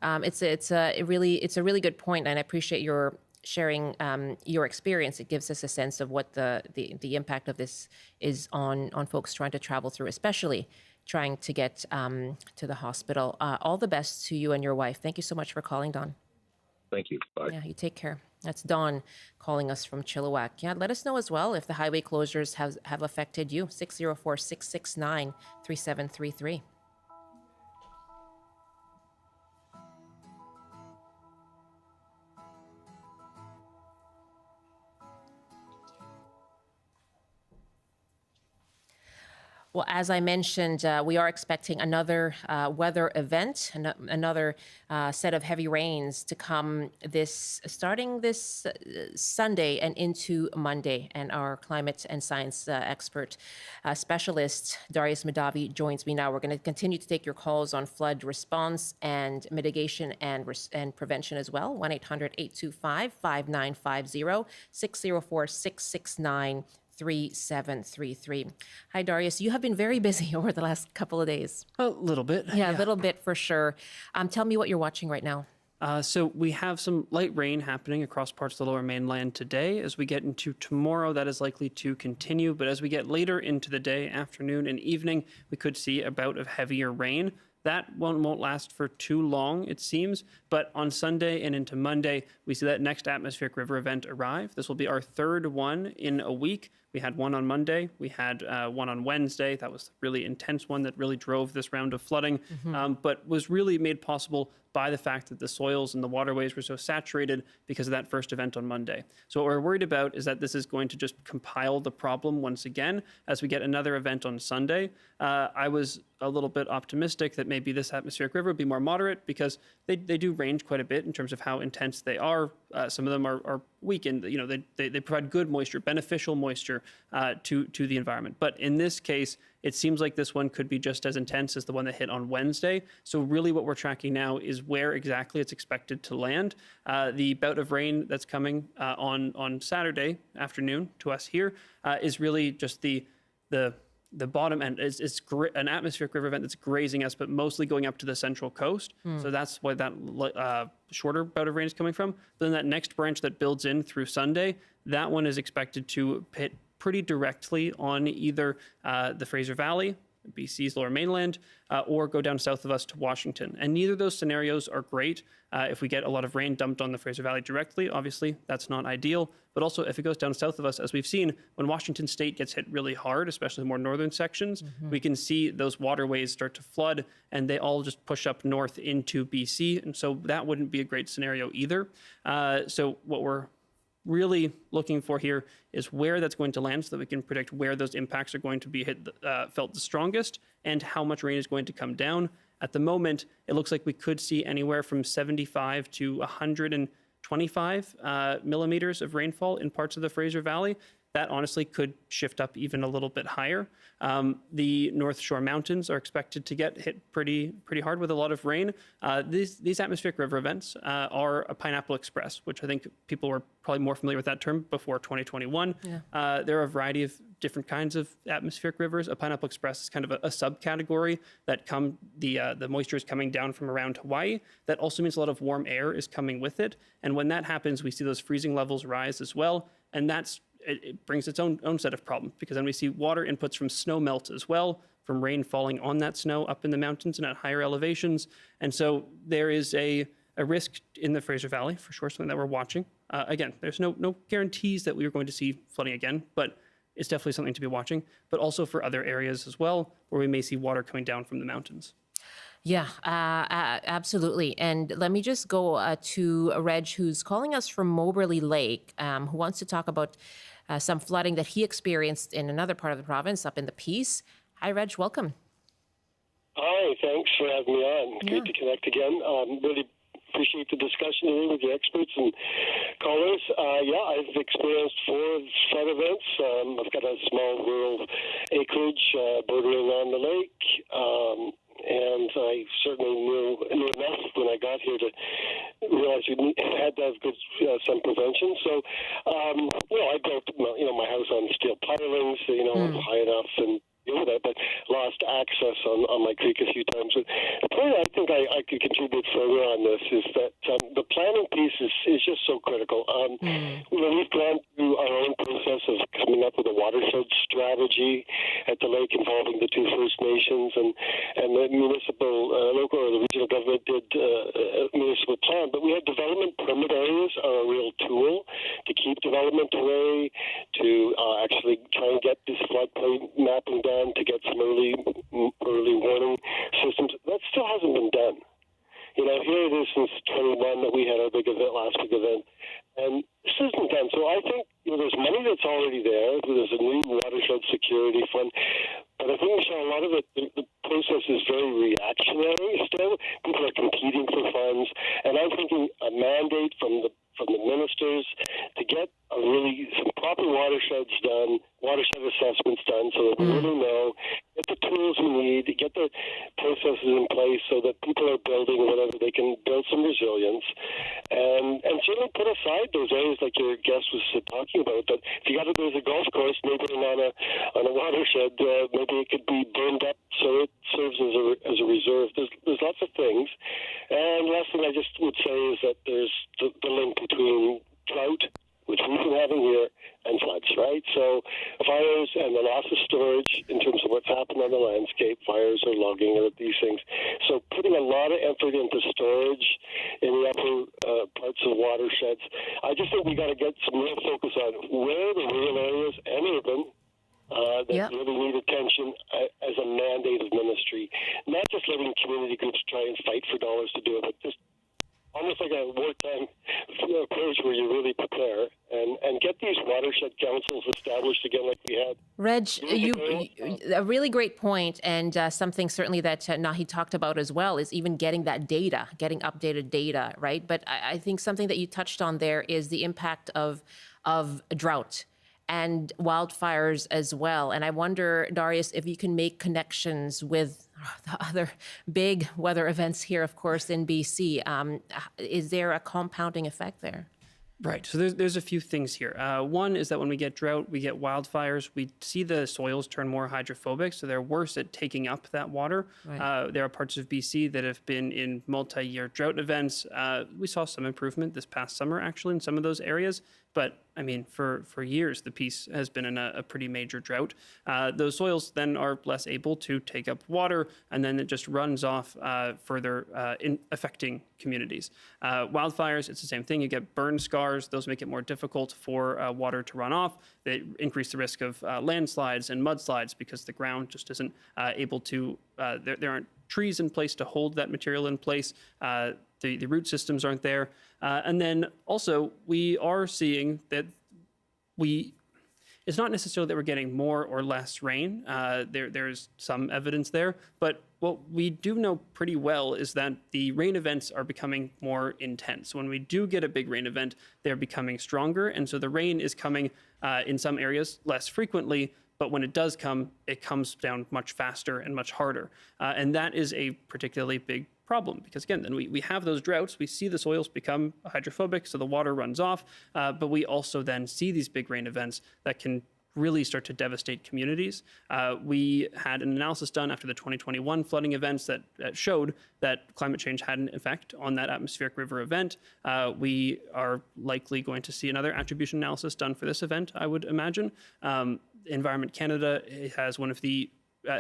E: It's a really good point, and I appreciate your sharing your experience. It gives us a sense of what the impact of this is on folks trying to travel through, especially trying to get to the hospital. All the best to you and your wife. Thank you so much for calling, Don.
M: Thank you. Bye.
E: Yeah, you take care. That's Don calling us from Chilliwack. Yeah, let us know as well if the highway closures have affected you. 604-669-3733. Well, as I mentioned, we are expecting another weather event, another set of heavy rains to come starting this Sunday and into Monday. And our climate and science expert specialist, Darius Mahdavi, joins me now. We're going to continue to take your calls on flood response and mitigation and prevention as well. 1-800-825-5950, 604-669-3733. Hi, Darius. You have been very busy over the last couple of days.
N: A little bit.
E: Yeah, a little bit for sure. Tell me what you're watching right now.
N: So we have some light rain happening across parts of the lower mainland today. As we get into tomorrow, that is likely to continue. But as we get later into the day, afternoon, and evening, we could see a bout of heavier rain. That won't last for too long, it seems. But on Sunday and into Monday, we see that next atmospheric river event arrive. This will be our third one in a week. We had one on Monday. We had one on Wednesday. That was a really intense one that really drove this round of flooding, but was really made possible by the fact that the soils and the waterways were so saturated because of that first event on Monday. So what we're worried about is that this is going to just compile the problem once again as we get another event on Sunday. I was a little bit optimistic that maybe this atmospheric river would be more moderate because they do range quite a bit in terms of how intense they are. Some of them are weak and they provide good moisture, beneficial moisture to the environment. But in this case, it seems like this one could be just as intense as the one that hit on Wednesday. So really what we're tracking now is where exactly it's expected to land. The bout of rain that's coming on Saturday afternoon to us here is really just the bottom end. It's an atmospheric river event that's grazing us, but mostly going up to the central coast. So that's why that shorter bout of rain is coming from. But then that next branch that builds in through Sunday, that one is expected to hit pretty directly on either the Fraser Valley, BC's lower mainland, or go down south of us to Washington. And neither of those scenarios are great. If we get a lot of rain dumped on the Fraser Valley directly, obviously that's not ideal. But also if it goes down south of us, as we've seen, when Washington state gets hit really hard, especially more northern sections, we can see those waterways start to flood and they all just push up north into BC. And so that wouldn't be a great scenario either. So what we're really looking for here is where that's going to land so that we can predict where those impacts are going to be felt the strongest and how much rain is going to come down. At the moment, it looks like we could see anywhere from 75 to 125 millimeters of rainfall in parts of the Fraser Valley. That honestly could shift up even a little bit higher. The North Shore Mountains are expected to get hit pretty hard with a lot of rain. These atmospheric river events are a Pineapple Express, which I think people were probably more familiar with that term before 2021. Yeah. There are a variety of different kinds of atmospheric rivers. A Pineapple Express is kind of a subcategory that the moisture is coming down from around Hawaii. That also means a lot of warm air is coming with it. And when that happens, we see those freezing levels rise as well. And that's it brings its own set of problems, because then we see water inputs from snow melt as well, from rain falling on that snow up in the mountains and at higher elevations. And so there is a risk in the Fraser Valley, for sure, something that we're watching. Again, there's no guarantees that we are going to see flooding again, but it's definitely something to be watching, but also for other areas as well, where we may see water coming down from the mountains.
E: Yeah, absolutely. And let me just go to Reg, who's calling us from Moberly Lake, who wants to talk about some flooding that he experienced in another part of the province, up in the Peace. Hi, Reg, welcome.
O: Hi, thanks for having me on.
E: Yeah.
O: Great to connect again. Really appreciate the discussion today with the experts and callers. I've experienced 4 flood events. I've got a small rural acreage bordering on the lake, and I certainly knew enough when I got here to realize we had to have good sun prevention. So, I built my house on steel pilings, high enough and deal with that, but lost access on my creek a few times. But the point I think I could contribute further on this is that the planning piece is just so critical. We've gone through our own process of coming up with a watershed strategy at the lake involving the 2 First Nations, and the municipal, local or the regional government did a municipal plan, but we had development permit areas are a real tool to keep development away, to actually try and get this floodplain mapping done, to get some early warning systems. That still hasn't been done. Here it is since 21 that we had our last big event, and this isn't done. So I think there's money that's already there. There's a new watershed security fund, but I think, Michelle, a lot of it, the process is very reactionary still. People are competing for funds, and I'm thinking a mandate from the ministers to get some proper watersheds done, watershed assessments done, so that we really know, get the tools we need, get the processes in place so that people are building whatever they can build some resilience, and certainly put aside those areas like your guest was talking about. That if there's a golf course neighboring on a watershed, maybe it could be burned up so it serves as a reserve. There's lots of things. And last thing I just would say is that there's the link between drought, which we've been having here, and floods, right? So fires and the loss of storage in terms of what's happened on the landscape, fires or logging or these things. So putting a lot of effort into storage in the upper parts of watersheds. I just think we got to get some real focus on where the rural areas and urban that really need attention as a mandate of ministry, not just letting community groups try and fight for dollars to do it, but just almost like a wartime approach where you really prepare and get these watershed councils established again like we had.
E: Reg, a really great point, and something certainly that Nahi talked about as well is even getting that data, getting updated data, right? But I think something that you touched on there is the impact of drought and wildfires as well. And I wonder, Darius, if you can make connections with the other big weather events here, of course, in BC. Is there a compounding effect there?
N: Right. So there's a few things here. One is that when we get drought, we get wildfires. We see the soils turn more hydrophobic, so they're worse at taking up that water. Right. There are parts of BC that have been in multi-year drought events. We saw some improvement this past summer, actually, in some of those areas. But I mean, for years, the Peace has been in a pretty major drought. Those soils then are less able to take up water, and then it just runs off further affecting communities. Wildfires, it's the same thing. You get burn scars. Those make it more difficult for water to run off. They increase the risk of landslides and mudslides because the ground just isn't able to, there aren't trees in place to hold that material in place. The root systems aren't there. And then also we are seeing that it's not necessarily that we're getting more or less rain. There's some evidence there, but what we do know pretty well is that the rain events are becoming more intense. When we do get a big rain event, they're becoming stronger. And so the rain is coming in some areas less frequently, but when it does come, it comes down much faster and much harder. And that is a particularly big problem because, again, then we have those droughts. We see the soils become hydrophobic, so the water runs off. But we also then see these big rain events that can really start to devastate communities. We had an analysis done after the 2021 flooding events that showed that climate change had an effect on that atmospheric river event. We are likely going to see another attribution analysis done for this event, I would imagine. Environment Canada has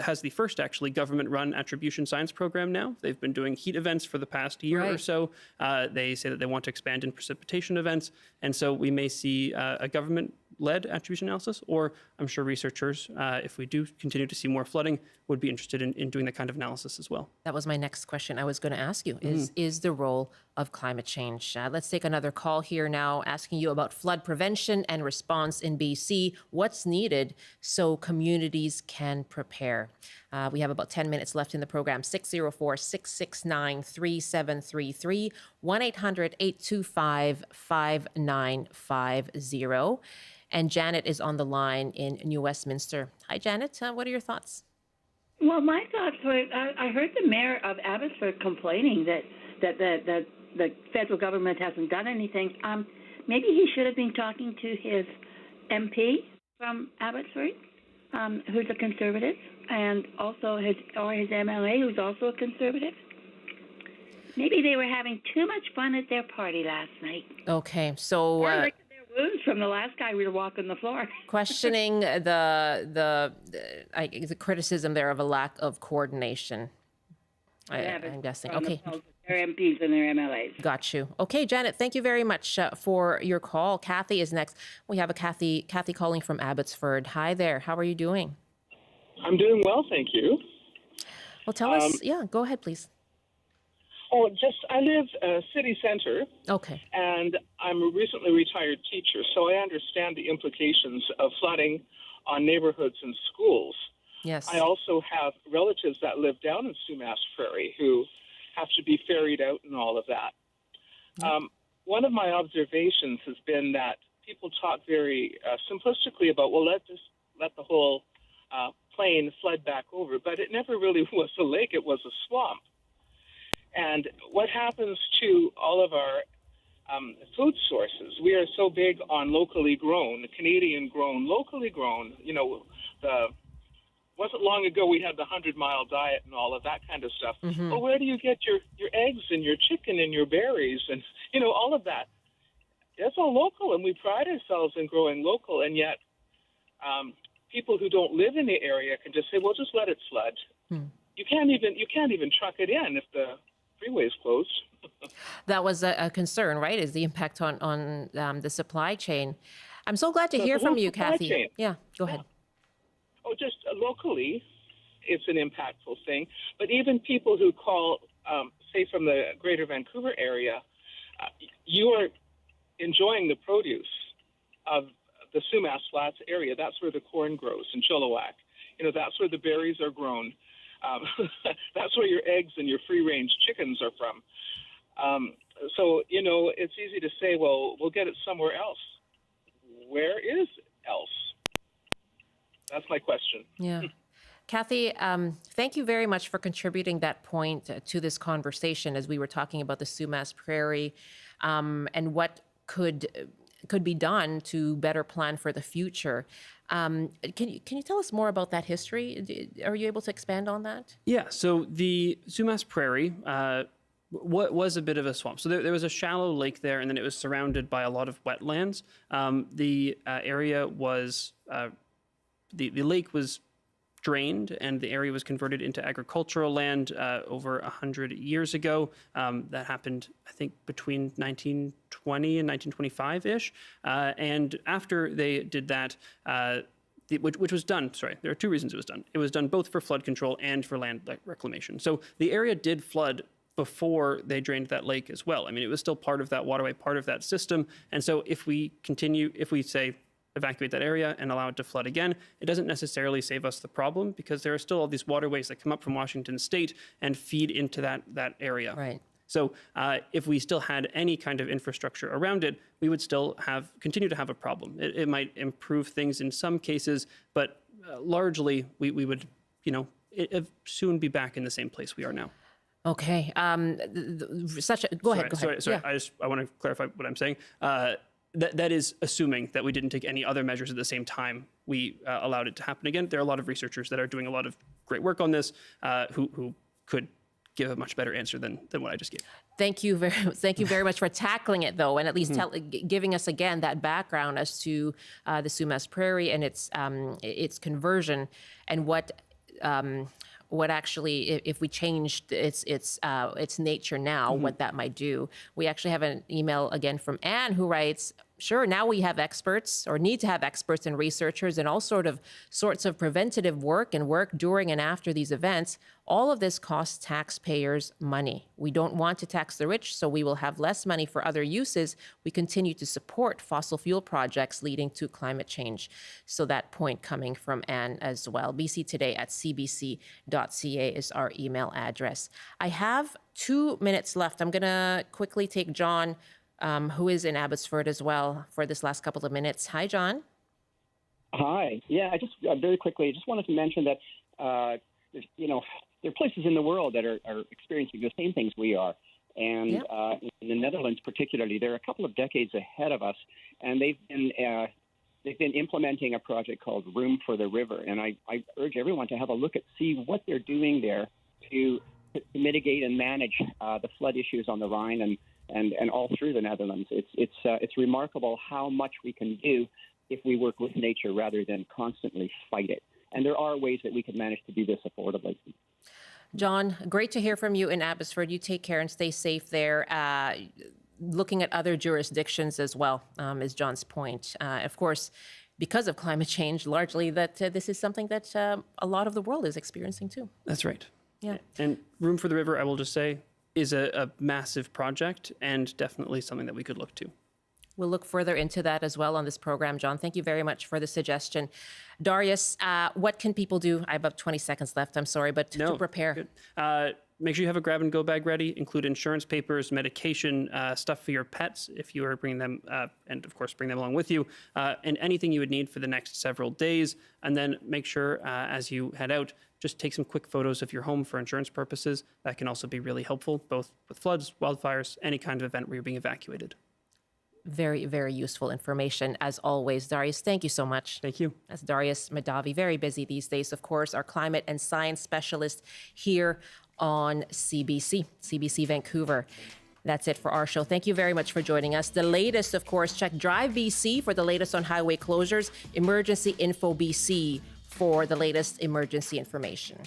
N: has the first actually government-run attribution science program now. They've been doing heat events for the past year or so. They say that they want to expand in precipitation events, and so we may see a government-led attribution analysis, or I'm sure researchers, if we do continue to see more flooding, would be interested in doing that kind of analysis as well.
E: That was my next question I was going to ask you, is the role of climate change. Let's take another call here now, asking you about flood prevention and response in BC. What's needed so communities can prepare? We have about 10 minutes left in the program. 604-669-3733, 1-800-825-5950. And Janet is on the line in New Westminster. Hi, Janet. What are your thoughts?
P: Well, my thoughts were, I heard the mayor of Abbotsford complaining that the federal government hasn't done anything. Maybe he should have been talking to his MP from Abbotsford, who's a conservative, and also his MLA, who's also a conservative. Maybe they were having too much fun at their party last night.
E: Okay, so
P: wounds from the last guy we were walking the floor.
E: questioning the criticism there of a lack of coordination. I'm guessing. Okay.
P: Their MPs and their MLAs.
E: Got you. Okay, Janet, thank you very much for your call. Kathy is next. We have a Kathy calling from Abbotsford. Hi there. How are you doing?
Q: I'm doing well, thank you.
E: Well, tell us. Yeah, go ahead, please.
Q: Oh, I live city center.
E: Okay.
Q: And I'm a recently retired teacher, so I understand the implications of flooding on neighborhoods and schools.
E: Yes.
Q: I also have relatives that live down in Sumas Prairie who have to be ferried out and all of that. Yep. One of my observations has been that people talk very simplistically about, well, let the whole plain flood back over, but it never really was a lake, it was a swamp. And what happens to all of our food sources? We are so big on locally grown, Canadian grown, locally grown. You know, wasn't long ago we had the 100-mile diet and all of that kind of stuff.
E: Mm-hmm.
Q: Well, where do you get your eggs and your chicken and your berries and, you know, all of that? It's all local, and we pride ourselves in growing local, and yet people who don't live in the area can just say, well, just let it flood. You can't even truck it in if the freeway is closed.
E: That was a concern, right? Is the impact on the supply chain. I'm so glad to hear from you, Kathy.
Q: Chain.
E: Yeah, go ahead.
Q: Oh, just locally, it's an impactful thing. But even people who call, say, from the Greater Vancouver area, you are enjoying the produce of the Sumas Flats area. That's where the corn grows in Chilliwack. You know, that's where the berries are grown. That's where your eggs and your free-range chickens are from. So, you know, it's easy to say, well, we'll get it somewhere else. Where is else? That's my question.
E: Yeah. Kathy, thank you very much for contributing that point to this conversation as we were talking about the Sumas Prairie and what could be done to better plan for the future. Can you tell us more about that history? Are you able to expand on that?
N: Yeah, so the Sumas Prairie was a bit of a swamp. So there was a shallow lake there, and then it was surrounded by a lot of wetlands. The area was, the lake was drained, and the area was converted into agricultural land over 100 years ago. That happened, I think, between 1920 and 1925-ish. And after they did that, which was done, there are two reasons it was done. It was done both for flood control and for land reclamation. So the area did flood before they drained that lake as well. I mean, it was still part of that waterway, part of that system. And so if we say, evacuate that area and allow it to flood again, it doesn't necessarily save us the problem, because there are still all these waterways that come up from Washington State and feed into that area.
E: Right.
N: So if we still had any kind of infrastructure around it, we would still continue to have a problem. It might improve things in some cases, but largely we would, soon be back in the same place we are now.
E: Okay. Go ahead.
N: Sorry.
E: Yeah.
N: I want to clarify what I'm saying. That is assuming that we didn't take any other measures at the same time we allowed it to happen again. There are a lot of researchers that are doing a lot of great work on this who could give a much better answer than what I just gave.
E: Thank you very much for tackling it, though, and at least giving us again that background as to the Sumas Prairie and its conversion, and what actually, if we changed its nature now, what that might do. We actually have an email again from Anne, who writes, sure, now we have experts, or need to have experts and researchers and all sorts of preventative work and work during and after these events. All of this costs taxpayers money. We don't want to tax the rich, so we will have less money for other uses. We continue to support fossil fuel projects leading to climate change. So that point coming from Anne as well. bctoday@cbc.ca is our email address. I have 2 minutes left. I'm going to quickly take John, who is in Abbotsford as well, for this last couple of minutes. Hi, John.
R: Hi. Yeah, I just very quickly just wanted to mention that there are places in the world that are experiencing the same things we are, and in the Netherlands particularly, they're a couple of decades ahead of us, and they've been implementing a project called Room for the River, and I urge everyone to have a look at see what they're doing there to mitigate and manage the flood issues on the Rhine and all through the Netherlands. It's remarkable how much we can do if we work with nature rather than constantly fight it. And there are ways that we can manage to do this affordably.
E: John, great to hear from you in Abbotsford. You take care and stay safe there. Looking at other jurisdictions as well, is John's point. Of course, because of climate change, largely that this is something that a lot of the world is experiencing too.
N: That's right.
E: Yeah.
N: And Room for the River, I will just say, is a massive project and definitely something that we could look to.
E: We'll look further into that as well on this program, John. Thank you very much for the suggestion. Darius, what can people do? I have about 20 seconds left, I'm sorry, but to prepare.
N: Make sure you have a grab-and-go bag ready. Include insurance papers, medication, stuff for your pets if you are bringing them, and of course bring them along with you, and anything you would need for the next several days. And then make sure as you head out, just take some quick photos of your home for insurance purposes. That can also be really helpful, both with floods, wildfires, any kind of event where you're being evacuated.
E: Very, very useful information, as always. Darius, thank you so much.
N: Thank you.
E: That's Darius Mahdavi, very busy these days, of course, our climate and science specialist here on CBC Vancouver. That's it for our show. Thank you very much for joining us. The latest, of course, check Drive BC for the latest on highway closures, Emergency Info BC for the latest emergency information.